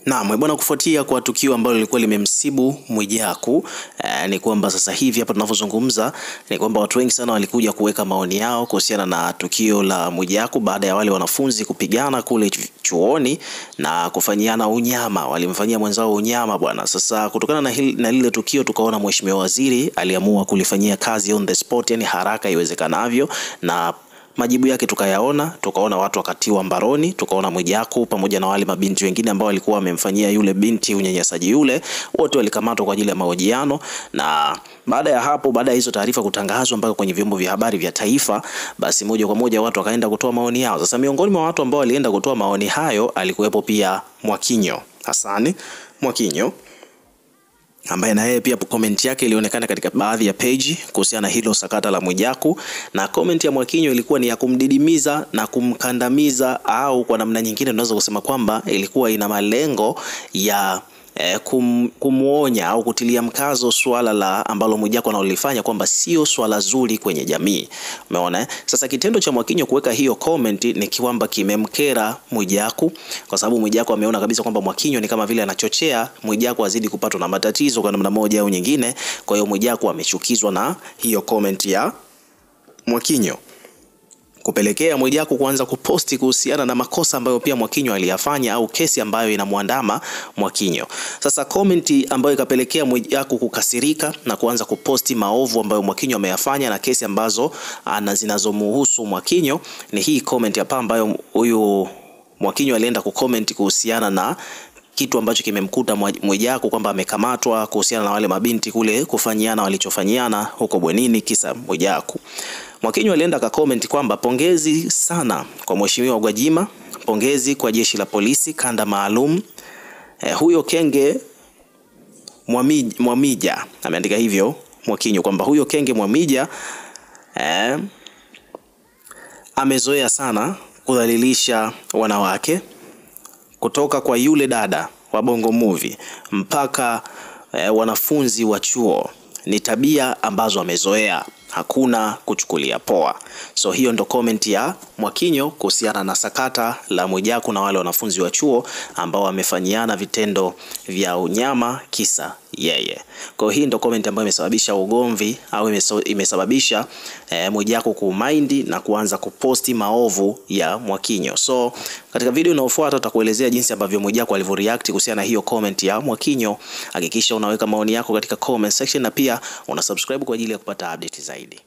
Naam, bwana, kufuatia kwa tukio ambalo lilikuwa limemsibu Mwijaku, ni kwamba sasa hivi hapa tunavyozungumza ni kwamba watu wengi sana walikuja kuweka maoni yao kuhusiana na tukio la Mwijaku baada ya wale wanafunzi kupigana kule chuoni na kufanyiana unyama, walimfanyia mwenzao unyama bwana. Sasa kutokana na lile tukio tukaona mheshimiwa waziri aliamua kulifanyia kazi on the spot, yani haraka iwezekanavyo, na majibu yake tukaona watu wakatiwa mbaroni, tukaona Mwijaku pamoja na wale mabinti wengine ambao walikuwa wamemfanyia yule binti unyanyasaji yule, wote walikamatwa kwa ajili ya mahojiano. Na baada ya hapo, baada ya hizo taarifa kutangazwa mpaka kwenye vyombo vya habari vya taifa, basi moja kwa moja watu wakaenda kutoa maoni yao. Sasa miongoni mwa watu ambao walienda kutoa maoni hayo alikuwepo pia Mwakinyo, Hassan Mwakinyo, ambaye na yeye pia comment yake ilionekana katika baadhi ya page kuhusiana na hilo sakata la Mwijaku, na comment ya Mwakinyo ilikuwa ni ya kumdidimiza na kumkandamiza, au kwa namna nyingine tunaweza kusema kwamba ilikuwa ina malengo ya kumuonya au kutilia mkazo swala la ambalo Mwijaku analifanya kwamba sio swala zuri kwenye jamii. Umeona? Sasa kitendo cha Mwakinyo kuweka hiyo comment ni kwamba kimemkera Mwijaku, kwa sababu Mwijaku ameona kabisa kwamba Mwakinyo ni kama vile anachochea Mwijaku azidi kupatwa na matatizo kwa namna moja au nyingine. Kwa hiyo Mwijaku amechukizwa na hiyo comment ya Mwakinyo, kupelekea Mwijaku kuanza kuposti kuhusiana na makosa ambayo pia Mwakinyo aliyafanya au kesi ambayo inamuandama Mwakinyo. Sasa comment ambayo ikapelekea Mwijaku kukasirika na kuanza kuposti maovu ambayo Mwakinyo ameyafanya na kesi ambazo zinazomhusu Mwakinyo ni hii comment hapa, ambayo huyu Mwakinyo alienda kucomment kuhusiana na kitu ambacho kimemkuta Mwijaku kwamba amekamatwa kuhusiana na wale mabinti kule kufanyiana walichofanyiana huko bwenini kisa Mwijaku. Mwakinyo alienda ka comment kwamba pongezi sana kwa Mheshimiwa Gwajima, pongezi kwa jeshi la polisi kanda maalum, huyo Kenge Mwamija, ameandika hivyo Mwakinyo kwamba huyo Kenge Mwamija amezoea sana kudhalilisha wanawake, kutoka kwa yule dada wa Bongo Movie mpaka wanafunzi wa chuo, ni tabia ambazo amezoea, hakuna kuchukulia poa. So hiyo ndo comment ya Mwakinyo kuhusiana na sakata la Mwijaku na wale wanafunzi wa chuo ambao wamefanyiana vitendo vya unyama kisa yeye. Kwa hii ndo comment ambayo imesababisha ugomvi au imesababisha Mwijaku kumind na kuanza kuposti maovu ya Mwakinyo. So katika video inayofuata tutakuelezea jinsi ambavyo Mwijaku alivyoreact kuhusiana na hiyo comment ya Mwakinyo. Hakikisha unaweka maoni yako katika comment section na pia una subscribe kwa ajili ya kupata update zaidi.